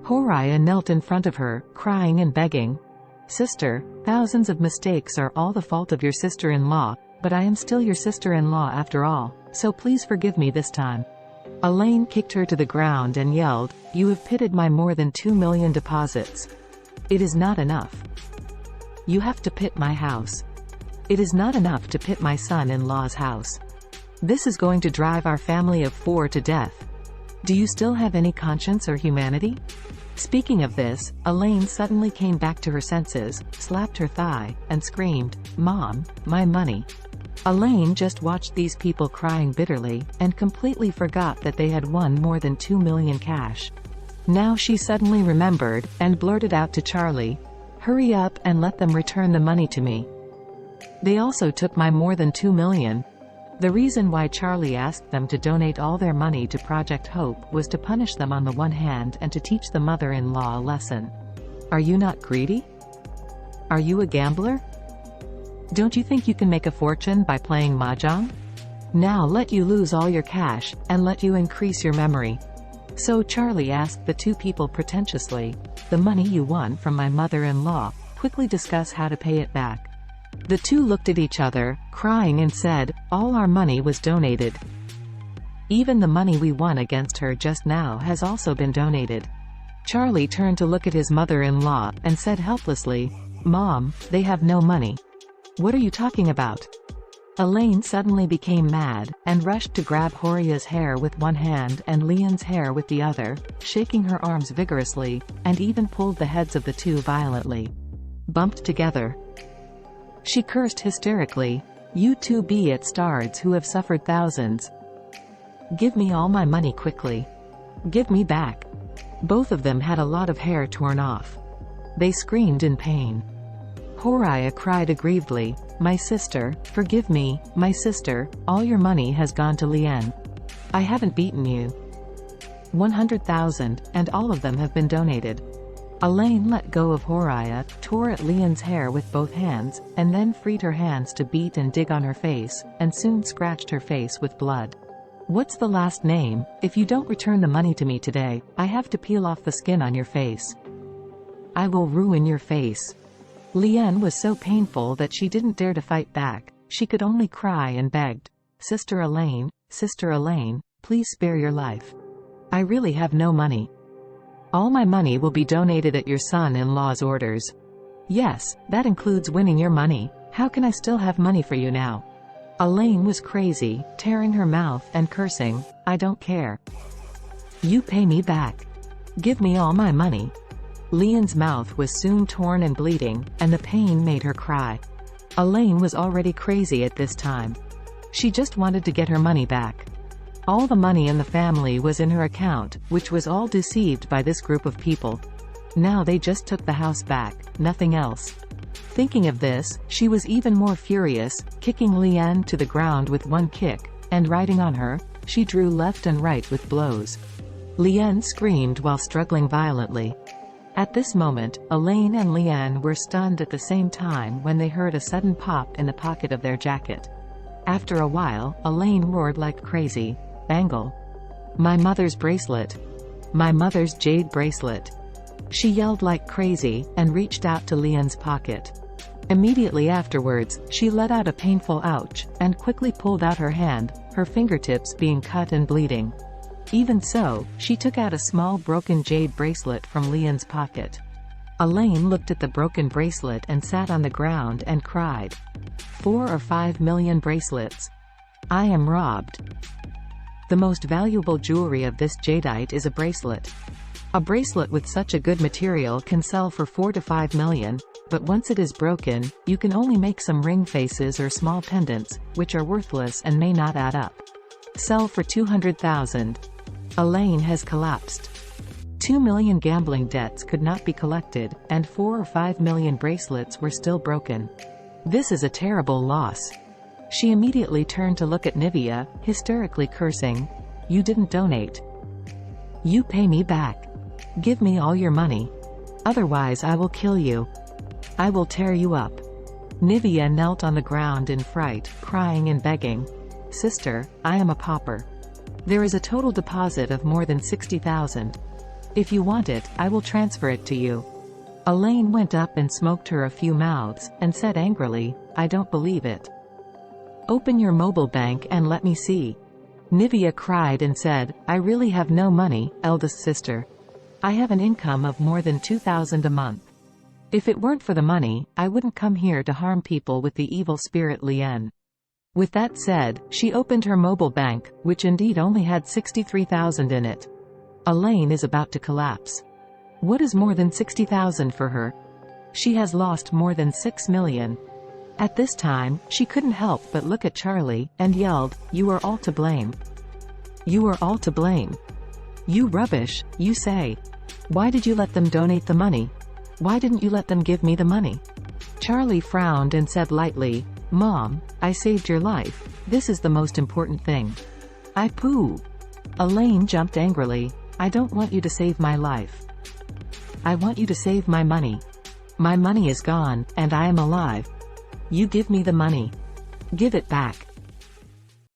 Horiah knelt in front of her, crying and begging. "Sister, thousands of mistakes are all the fault of your sister-in-law, but I am still your sister-in-law after all, so please forgive me this time." Elaine kicked her to the ground and yelled, "You have pitted my more than 2 million deposits. It is not enough. You have to pit my house. It is not enough to pit my son-in-law's house. This is going to drive our family of 4 to death. Do you still have any conscience or humanity?" Speaking of this, Elaine suddenly came back to her senses, slapped her thigh, and screamed, "Mom, my money." Elaine just watched these people crying bitterly, and completely forgot that they had won more than 2 million cash. Now she suddenly remembered, and blurted out to Charlie, "Hurry up and let them return the money to me. They also took my more than 2 million. The reason why Charlie asked them to donate all their money to Project Hope was to punish them on the one hand and to teach the mother-in-law a lesson. Are you not greedy? Are you a gambler? Don't you think you can make a fortune by playing mahjong? Now let you lose all your cash, and let you increase your memory." So Charlie asked the two people pretentiously, "The money you won from my mother-in-law, quickly discuss how to pay it back." The two looked at each other, crying, and said, "All our money was donated. Even the money we won against her just now has also been donated." Charlie turned to look at his mother-in-law, and said helplessly, "Mom, they have no money. What are you talking about?" Elaine suddenly became mad, and rushed to grab Horiah's hair with one hand and Leon's hair with the other, shaking her arms vigorously, and even pulled the heads of the two violently. Bumped together. She cursed hysterically, "You two be it stards who have suffered thousands. Give me all my money quickly. Give me back." Both of them had a lot of hair torn off. They screamed in pain. Horiah cried aggrievedly, "My sister, forgive me, my sister, all your money has gone to Lien. I haven't beaten you. 100,000, and all of them have been donated." Elaine let go of Horiah, tore at Leon's hair with both hands, and then freed her hands to beat and dig on her face, and soon scratched her face with blood. "What's the last name? If you don't return the money to me today, I have to peel off the skin on your face. I will ruin your face." Lien was so painful that she didn't dare to fight back. She could only cry and begged, Sister Elaine, please spare your life. I really have no money. All my money will be donated at your son-in-law's orders." "Yes, that includes winning your money. How can I still have money for you now?" Elaine was crazy, tearing her mouth and cursing, "I don't care. You pay me back. Give me all my money." Leon's mouth was soon torn and bleeding, and the pain made her cry. Elaine was already crazy at this time. She just wanted to get her money back. All the money in the family was in her account, which was all deceived by this group of people. Now they just took the house back, nothing else. Thinking of this, she was even more furious, kicking Lien to the ground with one kick, and riding on her, she drew left and right with blows. Lien screamed while struggling violently. At this moment, Elaine and Lien were stunned at the same time when they heard a sudden pop in the pocket of their jacket. After a while, Elaine roared like crazy, "Bangle! My mother's bracelet! My mother's jade bracelet!" She yelled like crazy, and reached out to Leon's pocket. Immediately afterwards, she let out a painful ouch, and quickly pulled out her hand, her fingertips being cut and bleeding. Even so, she took out a small broken jade bracelet from Leon's pocket. Elaine looked at the broken bracelet and sat on the ground and cried, 4 or 5 million bracelets. I am robbed. The most valuable jewelry of this jadeite is a bracelet. A bracelet with such a good material can sell for 4 to 5 million, but once it is broken, you can only make some ring faces or small pendants, which are worthless and may not add up. Sell for 200,000. Elaine has collapsed. 2 million gambling debts could not be collected, and 4 or 5 million bracelets were still broken. This is a terrible loss. She immediately turned to look at Nivea, hysterically cursing, "You didn't donate. You pay me back. Give me all your money. Otherwise I will kill you. I will tear you up." Nivea knelt on the ground in fright, crying and begging, "Sister, I am a pauper. There is a total deposit of more than 60,000. If you want it, I will transfer it to you. Elaine went up and smoked her a few mouths, and said angrily, I don't believe it. Open your mobile bank and let me see. Nivea cried and said, I really have no money, eldest sister. I have an income of more than 2,000 a month. If it weren't for the money, I wouldn't come here to harm people with the evil spirit Lien. With that said, she opened her mobile bank, which indeed only had 63,000 in it. Elaine is about to collapse. What is more than 60,000 for her? She has lost more than 6 million. At this time, she couldn't help but look at Charlie, and yelled, You are all to blame. You are all to blame. You rubbish, you say. Why did you let them donate the money? Why didn't you let them give me the money? Charlie frowned and said lightly, Mom, I saved your life. This is the most important thing. I pooh. Elaine jumped angrily. I don't want you to save my life. I want you to save my money. My money is gone, and I am alive. You give me the money. Give it back.